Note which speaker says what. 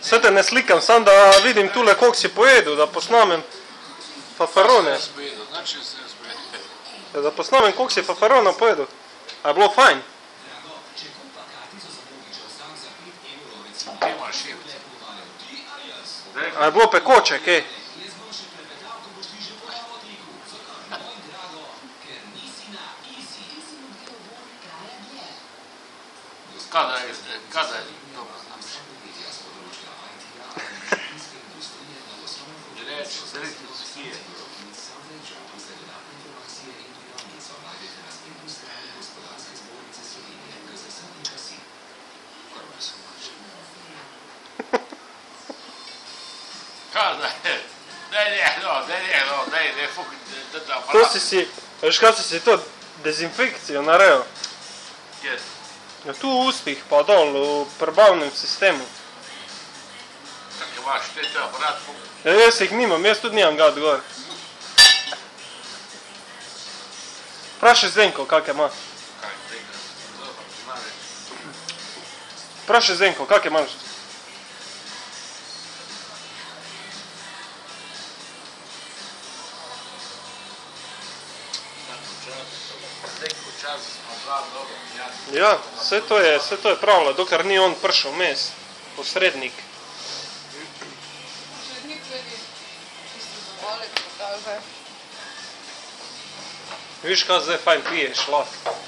Speaker 1: Sve te ne slikam, sam da vidim tule koliko si pojedel, da posnamem fafarone. Da posnamem koliko si fafarona pojedel. A je bilo fajn? A je bilo pekoče, kaj?
Speaker 2: Kada je dobro znaš. Reći, selektivskije. Kada je? Daj, fukati, da
Speaker 1: To si, veš kaj si to dezinfekcijo naredil?
Speaker 2: Kjer?
Speaker 1: Ja, tu v ustih, pa dol, v prebavnem sistemu.
Speaker 2: Kak imaš te aparat?
Speaker 1: Ja, jaz jih nimam, jaz tudi nimam ga gor. Vprašaj Zdenko, kak ima.
Speaker 2: Kaj tega? Dobro, znane.
Speaker 1: Vprašaj Zdenko, kak imaš.
Speaker 2: Neko čas smo dva dobro prijatelja.
Speaker 1: Ja, vse to je pravilo, dokler ni on prišel mes, posrednik.
Speaker 3: Posrednik tudi tisto dovolj, pokaže.
Speaker 1: Viš, kaj zdaj fajn piješ, lahko.